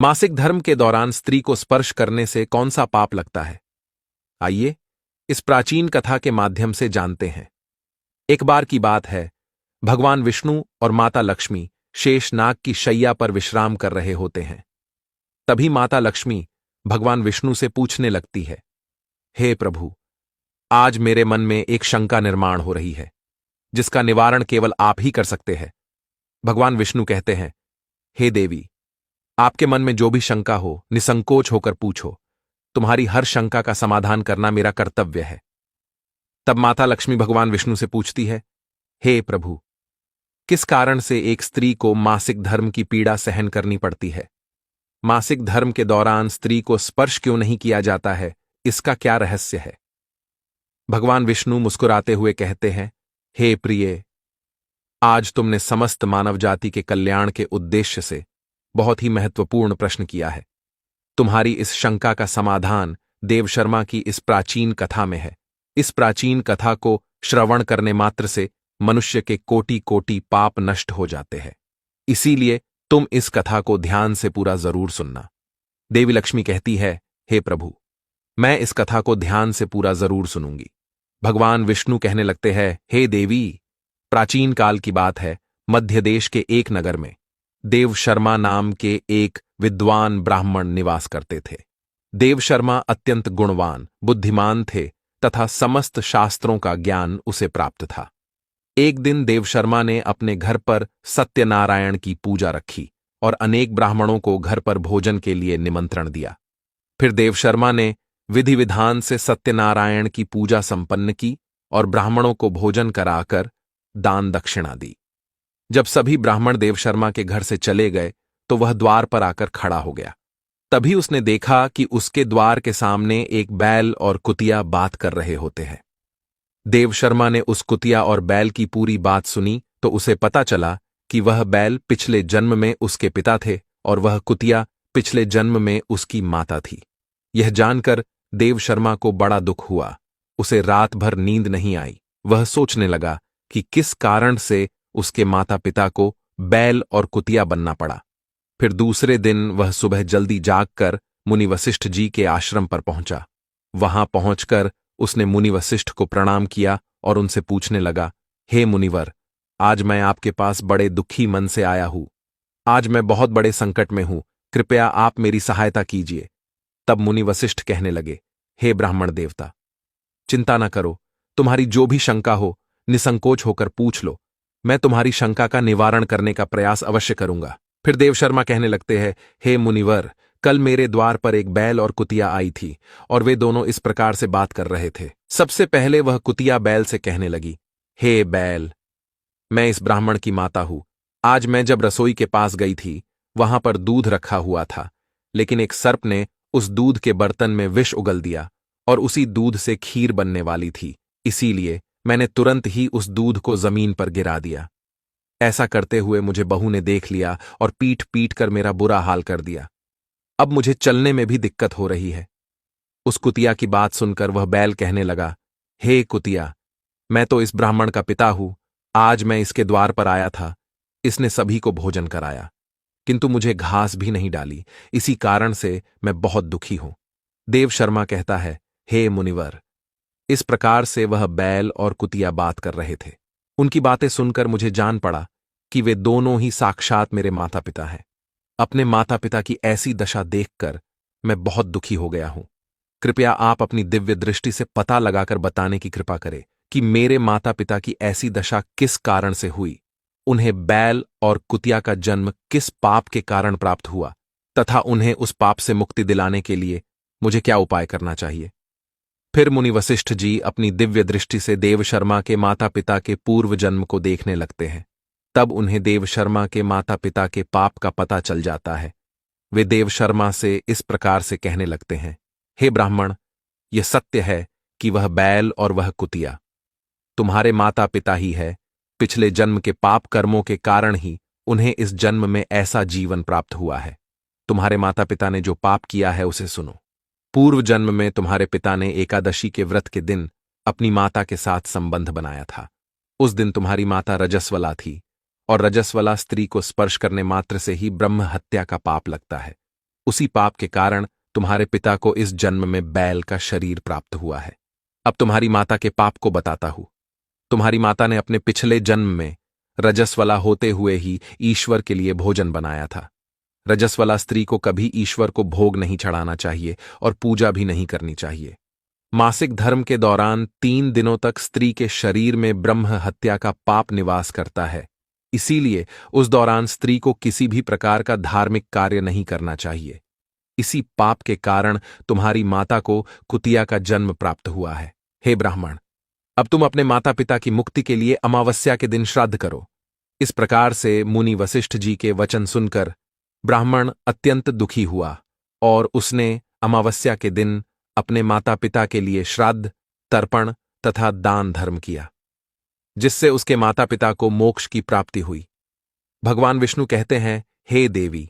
मासिक धर्म के दौरान स्त्री को स्पर्श करने से कौन सा पाप लगता है? आइए इस प्राचीन कथा के माध्यम से जानते हैं। एक बार की बात है, भगवान विष्णु और माता लक्ष्मी शेषनाग की शैया पर विश्राम कर रहे होते हैं। तभी माता लक्ष्मी भगवान विष्णु से पूछने लगती है, हे प्रभु, आज मेरे मन में एक शंका निर्माण हो रही है, जिसका निवारण केवल आप ही कर सकते हैं। भगवान विष्णु कहते हैं, हे देवी, आपके मन में जो भी शंका हो, निसंकोच होकर पूछो। तुम्हारी हर शंका का समाधान करना मेरा कर्तव्य है। तब माता लक्ष्मी भगवान विष्णु से पूछती है, हे प्रभु, किस कारण से एक स्त्री को मासिक धर्म की पीड़ा सहन करनी पड़ती है? मासिक धर्म के दौरान स्त्री को स्पर्श क्यों नहीं किया जाता है? इसका क्या रहस्य है? भगवान विष्णु मुस्कुराते हुए कहते हैं, हे प्रिय, आज तुमने समस्त मानव जाति के कल्याण के उद्देश्य से बहुत ही महत्वपूर्ण प्रश्न किया है। तुम्हारी इस शंका का समाधान देवशर्मा की इस प्राचीन कथा में है। इस प्राचीन कथा को श्रवण करने मात्र से मनुष्य के कोटि कोटि पाप नष्ट हो जाते हैं। इसीलिए तुम इस कथा को ध्यान से पूरा जरूर सुनना। देवी लक्ष्मी कहती है, हे प्रभु, मैं इस कथा को ध्यान से पूरा जरूर सुनूंगी। भगवान विष्णु कहने लगते हैं, हे देवी, प्राचीन काल की बात है, मध्य देश के एक नगर में देवशर्मा नाम के एक विद्वान ब्राह्मण निवास करते थे। देवशर्मा अत्यंत गुणवान, बुद्धिमान थे तथा समस्त शास्त्रों का ज्ञान उसे प्राप्त था। एक दिन देवशर्मा ने अपने घर पर सत्यनारायण की पूजा रखी और अनेक ब्राह्मणों को घर पर भोजन के लिए निमंत्रण दिया। फिर देवशर्मा ने विधि विधान से सत्यनारायण की पूजा संपन्न की और ब्राह्मणों को भोजन कराकर दान दक्षिणा दी। जब सभी ब्राह्मण देवशर्मा के घर से चले गए तो वह द्वार पर आकर खड़ा हो गया। तभी उसने देखा कि उसके द्वार के सामने एक बैल और कुतिया बात कर रहे होते हैं। देवशर्मा ने उस कुतिया और बैल की पूरी बात सुनी तो उसे पता चला कि वह बैल पिछले जन्म में उसके पिता थे और वह कुतिया पिछले जन्म में उसकी माता थी। यह जानकर देवशर्मा को बड़ा दुख हुआ। उसे रात भर नींद नहीं आई। वह सोचने लगा कि किस कारण से उसके माता पिता को बैल और कुतिया बनना पड़ा। फिर दूसरे दिन वह सुबह जल्दी जागकर मुनि वशिष्ठ जी के आश्रम पर पहुंचा। वहां पहुंचकर उसने मुनि वशिष्ठ को प्रणाम किया और उनसे पूछने लगा, हे मुनिवर, आज मैं आपके पास बड़े दुखी मन से आया हूं। आज मैं बहुत बड़े संकट में हूं, कृपया आप मेरी सहायता कीजिए। तब मुनि वशिष्ठ कहने लगे, हे ब्राह्मण देवता, चिंता न करो, तुम्हारी जो भी शंका हो निसंकोच होकर पूछ लो। मैं तुम्हारी शंका का निवारण करने का प्रयास अवश्य करूंगा। फिर देवशर्मा कहने लगते हैं, हे मुनिवर, कल मेरे द्वार पर एक बैल और कुतिया आई थी और वे दोनों इस प्रकार से बात कर रहे थे। सबसे पहले वह कुतिया बैल से कहने लगी, हे बैल, मैं इस ब्राह्मण की माता हूं। आज मैं जब रसोई के पास गई थी, वहां पर दूध रखा हुआ था, लेकिन एक सर्प ने उस दूध के बर्तन में विष उगल दिया और उसी दूध से खीर बनने वाली थी। इसीलिए मैंने तुरंत ही उस दूध को जमीन पर गिरा दिया। ऐसा करते हुए मुझे बहू ने देख लिया और पीट पीट कर मेरा बुरा हाल कर दिया। अब मुझे चलने में भी दिक्कत हो रही है। उस कुतिया की बात सुनकर वह बैल कहने लगा, हे कुतिया, मैं तो इस ब्राह्मण का पिता हूं। आज मैं इसके द्वार पर आया था। इसने सभी को भोजन कराया, किंतु मुझे घास भी नहीं डाली। इसी कारण से मैं बहुत दुखी हूं। देवशर्मा कहता है, हे मुनिवर, इस प्रकार से वह बैल और कुतिया बात कर रहे थे। उनकी बातें सुनकर मुझे जान पड़ा कि वे दोनों ही साक्षात मेरे माता पिता हैं। अपने माता पिता की ऐसी दशा देखकर मैं बहुत दुखी हो गया हूं। कृपया आप अपनी दिव्य दृष्टि से पता लगाकर बताने की कृपा करें कि मेरे माता पिता की ऐसी दशा किस कारण से हुई, उन्हें बैल और कुतिया का जन्म किस पाप के कारण प्राप्त हुआ तथा उन्हें उस पाप से मुक्ति दिलाने के लिए मुझे क्या उपाय करना चाहिए। फिर मुनि वशिष्ठ जी अपनी दिव्य दृष्टि से देवशर्मा के माता पिता के पूर्व जन्म को देखने लगते हैं। तब उन्हें देवशर्मा के माता पिता के पाप का पता चल जाता है। वे देवशर्मा से इस प्रकार से कहने लगते हैं, हे ब्राह्मण, यह सत्य है कि वह बैल और वह कुतिया तुम्हारे माता पिता ही है। पिछले जन्म के पाप कर्मों के कारण ही उन्हें इस जन्म में ऐसा जीवन प्राप्त हुआ है। तुम्हारे माता पिता ने जो पाप किया है उसे सुनो। पूर्व जन्म में तुम्हारे पिता ने एकादशी के व्रत के दिन अपनी माता के साथ संबंध बनाया था। उस दिन तुम्हारी माता रजस्वला थी और रजस्वला स्त्री को स्पर्श करने मात्र से ही ब्रह्म हत्या का पाप लगता है। उसी पाप के कारण तुम्हारे पिता को इस जन्म में बैल का शरीर प्राप्त हुआ है। अब तुम्हारी माता के पाप को बताता हूं। तुम्हारी माता ने अपने पिछले जन्म में रजस्वला होते हुए ही ईश्वर के लिए भोजन बनाया था। रजस्वला स्त्री को कभी ईश्वर को भोग नहीं चढ़ाना चाहिए और पूजा भी नहीं करनी चाहिए। मासिक धर्म के दौरान 3 दिनों तक स्त्री के शरीर में ब्रह्म हत्या का पाप निवास करता है। इसीलिए उस दौरान स्त्री को किसी भी प्रकार का धार्मिक कार्य नहीं करना चाहिए। इसी पाप के कारण तुम्हारी माता को कुतिया का जन्म प्राप्त हुआ है। हे ब्राह्मण, अब तुम अपने माता पिता की मुक्ति के लिए अमावस्या के दिन श्राद्ध करो। इस प्रकार से मुनि वशिष्ठ जी के वचन सुनकर ब्राह्मण अत्यंत दुखी हुआ और उसने अमावस्या के दिन अपने माता पिता के लिए श्राद्ध, तर्पण तथा दान धर्म किया, जिससे उसके माता पिता को मोक्ष की प्राप्ति हुई। भगवान विष्णु कहते हैं, हे देवी,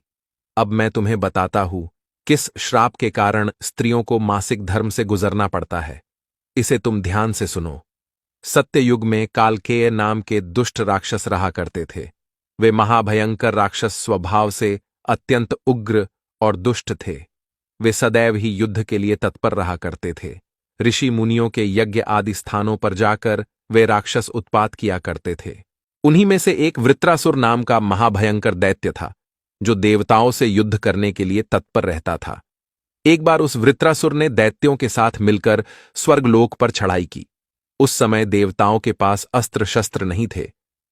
अब मैं तुम्हें बताता हूं किस श्राप के कारण स्त्रियों को मासिक धर्म से गुजरना पड़ता है। इसे तुम ध्यान से सुनो। सत्ययुग में कालकेय नाम के दुष्ट राक्षस रहा करते थे। वे महाभयंकर राक्षस स्वभाव से अत्यंत उग्र और दुष्ट थे। वे सदैव ही युद्ध के लिए तत्पर रहा करते थे। ऋषि मुनियों के यज्ञ आदि स्थानों पर जाकर वे राक्षस उत्पात किया करते थे। उन्हीं में से एक वृत्रासुर नाम का महाभयंकर दैत्य था, जो देवताओं से युद्ध करने के लिए तत्पर रहता था। एक बार उस वृत्रासुर ने दैत्यों के साथ मिलकर स्वर्गलोक पर चढ़ाई की। उस समय देवताओं के पास अस्त्र शस्त्र नहीं थे,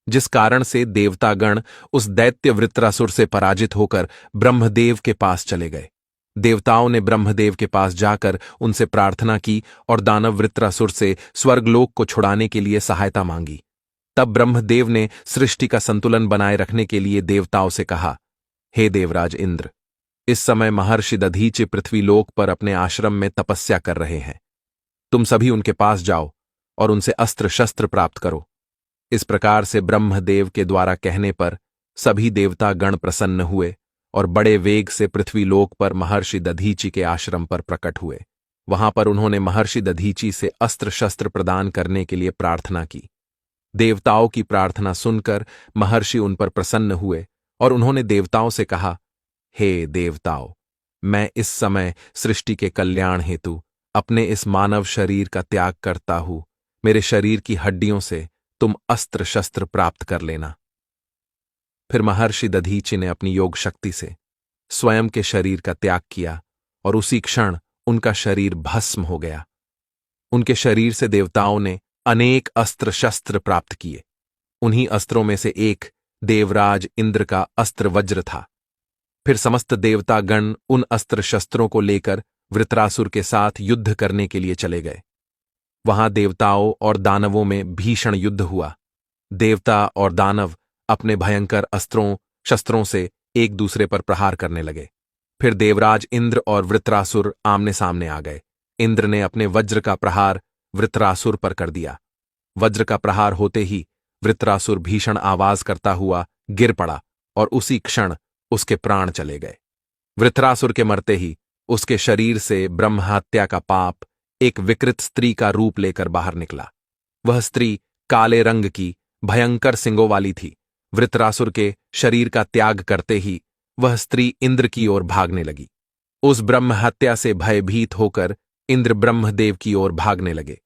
जिस कारण से देवतागण उस दैत्य वृत्रासुर से पराजित होकर ब्रह्मदेव के पास चले गए। देवताओं ने ब्रह्मदेव के पास जाकर उनसे प्रार्थना की और दानव वृत्रासुर से स्वर्गलोक को छुड़ाने के लिए सहायता मांगी। तब ब्रह्मदेव ने सृष्टि का संतुलन बनाए रखने के लिए देवताओं से कहा, हे देवराज इंद्र, इस समय महर्षि दधीचि पृथ्वीलोक पर अपने आश्रम में तपस्या कर रहे हैं। तुम सभी उनके पास जाओ और उनसे अस्त्र शस्त्र प्राप्त करो। इस प्रकार से ब्रह्मदेव के द्वारा कहने पर सभी देवता गण प्रसन्न हुए और बड़े वेग से पृथ्वीलोक पर महर्षि दधीचि के आश्रम पर प्रकट हुए। वहां पर उन्होंने महर्षि दधीचि से अस्त्र शस्त्र प्रदान करने के लिए प्रार्थना की। देवताओं की प्रार्थना सुनकर महर्षि उन पर प्रसन्न हुए और उन्होंने देवताओं से कहा, हे देवताओं, मैं इस समय सृष्टि के कल्याण हेतु अपने इस मानव शरीर का त्याग करता हूं। मेरे शरीर की हड्डियों से तुम अस्त्र शस्त्र प्राप्त कर लेना। फिर महर्षि दधीचि ने अपनी योग शक्ति से स्वयं के शरीर का त्याग किया और उसी क्षण उनका शरीर भस्म हो गया। उनके शरीर से देवताओं ने अनेक अस्त्र शस्त्र प्राप्त किए। उन्हीं अस्त्रों में से एक देवराज इंद्र का अस्त्र वज्र था। फिर समस्त देवतागण उन अस्त्र शस्त्रों को लेकर वृत्रासुर के साथ युद्ध करने के लिए चले गए। वहां देवताओं और दानवों में भीषण युद्ध हुआ। देवता और दानव अपने भयंकर अस्त्रों शस्त्रों से एक दूसरे पर प्रहार करने लगे। फिर देवराज इंद्र और वृत्रासुर आमने सामने आ गए। इंद्र ने अपने वज्र का प्रहार वृत्रासुर पर कर दिया। वज्र का प्रहार होते ही वृत्रासुर भीषण आवाज करता हुआ गिर पड़ा और उसी क्षण उसके प्राण चले गए। वृत्रासुर के मरते ही उसके शरीर से ब्रह्महत्या का पाप एक विकृत स्त्री का रूप लेकर बाहर निकला। वह स्त्री काले रंग की भयंकर सिंगों वाली थी। वृत्रासुर के शरीर का त्याग करते ही वह स्त्री इंद्र की ओर भागने लगी। उस ब्रह्महत्या से भयभीत होकर इंद्र ब्रह्मदेव की ओर भागने लगे,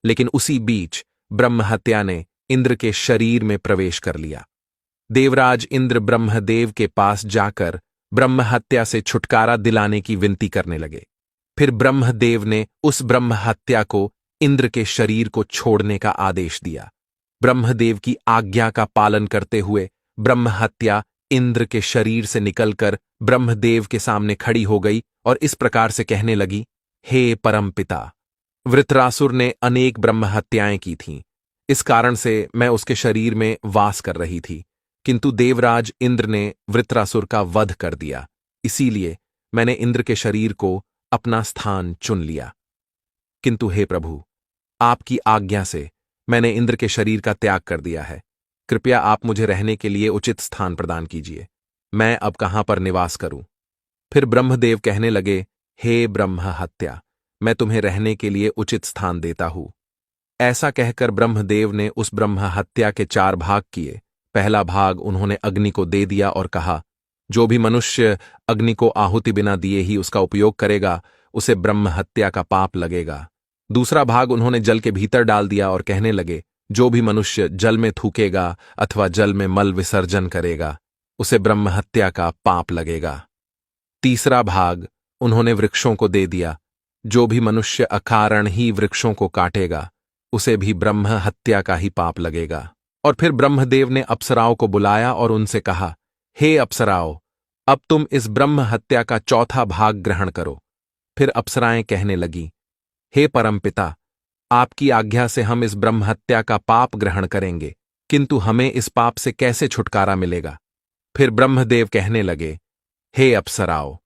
लेकिन उसी बीच ब्रह्महत्या ने इंद्र के शरीर में प्रवेश कर लिया। देवराज इंद्र ब्रह्मदेव के पास जाकर ब्रह्महत्या से छुटकारा दिलाने की विनती करने लगे। फिर ब्रह्मदेव ने उस ब्रह्महत्या को इंद्र के शरीर को छोड़ने का आदेश दिया। ब्रह्मदेव की आज्ञा का पालन करते हुए ब्रह्महत्या इंद्र के शरीर से निकलकर ब्रह्मदेव के सामने खड़ी हो गई और इस प्रकार से कहने लगी, हे परमपिता, वृत्रासुर ने अनेक ब्रह्महत्याएं की थीं। इस कारण से मैं उसके शरीर में वास कर रही थी, किंतु देवराज इंद्र ने वृत्रासुर का वध कर दिया। इसीलिए मैंने इंद्र के शरीर को अपना स्थान चुन लिया। किंतु हे प्रभु, आपकी आज्ञा से मैंने इंद्र के शरीर का त्याग कर दिया है। कृपया आप मुझे रहने के लिए उचित स्थान प्रदान कीजिए। मैं अब कहां पर निवास करूं? फिर ब्रह्मदेव कहने लगे, हे ब्रह्महत्या, मैं तुम्हें रहने के लिए उचित स्थान देता हूं। ऐसा कहकर ब्रह्मदेव ने उस ब्रह्महत्या के 4 भाग किए। पहला भाग उन्होंने अग्नि को दे दिया और कहा, जो भी मनुष्य अग्नि को आहुति बिना दिए ही उसका उपयोग करेगा, उसे ब्रह्म हत्या का पाप लगेगा। दूसरा भाग उन्होंने जल के भीतर डाल दिया और कहने लगे, जो भी मनुष्य जल में थूकेगा अथवा जल में मल विसर्जन करेगा, उसे ब्रह्म हत्या का पाप लगेगा। तीसरा भाग उन्होंने वृक्षों को दे दिया, जो भी मनुष्य अकारण ही वृक्षों को काटेगा, उसे भी ब्रह्म हत्या का ही पाप लगेगा। और फिर ब्रह्मदेव ने अप्सराओं को बुलाया और उनसे कहा, हे अप्सराओं, अब तुम इस ब्रह्म हत्या का चौथा भाग ग्रहण करो। फिर अप्सराएं कहने लगी, हे परमपिता, आपकी आज्ञा से हम इस ब्रह्म हत्या का पाप ग्रहण करेंगे, किंतु हमें इस पाप से कैसे छुटकारा मिलेगा? फिर ब्रह्मदेव कहने लगे, हे अप्सराओं,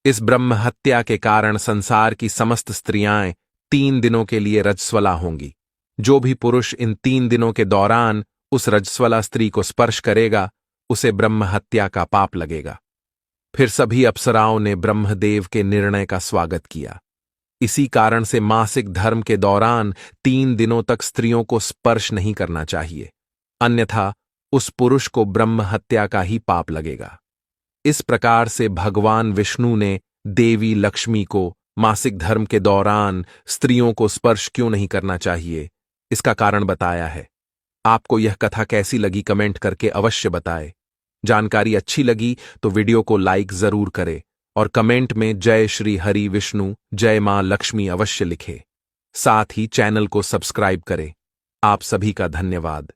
इस ब्रह्म हत्या के कारण संसार की समस्त स्त्रियां 3 दिनों के लिए रजस्वला होंगी। जो भी पुरुष इन 3 दिनों के दौरान उस रजस्वला स्त्री को स्पर्श करेगा, उसे ब्रह्म हत्या का पाप लगेगा। फिर सभी अप्सराओं ने ब्रह्मदेव के निर्णय का स्वागत किया। इसी कारण से मासिक धर्म के दौरान 3 दिनों तक स्त्रियों को स्पर्श नहीं करना चाहिए, अन्यथा उस पुरुष को ब्रह्म हत्या का ही पाप लगेगा। इस प्रकार से भगवान विष्णु ने देवी लक्ष्मी को मासिक धर्म के दौरान स्त्रियों को स्पर्श क्यों नहीं करना चाहिए, इसका कारण बताया है। आपको यह कथा कैसी लगी कमेंट करके अवश्य बताएं। जानकारी अच्छी लगी तो वीडियो को लाइक जरूर करें और कमेंट में जय श्री हरि विष्णु, जय मां लक्ष्मी अवश्य लिखें। साथ ही चैनल को सब्सक्राइब करें। आप सभी का धन्यवाद।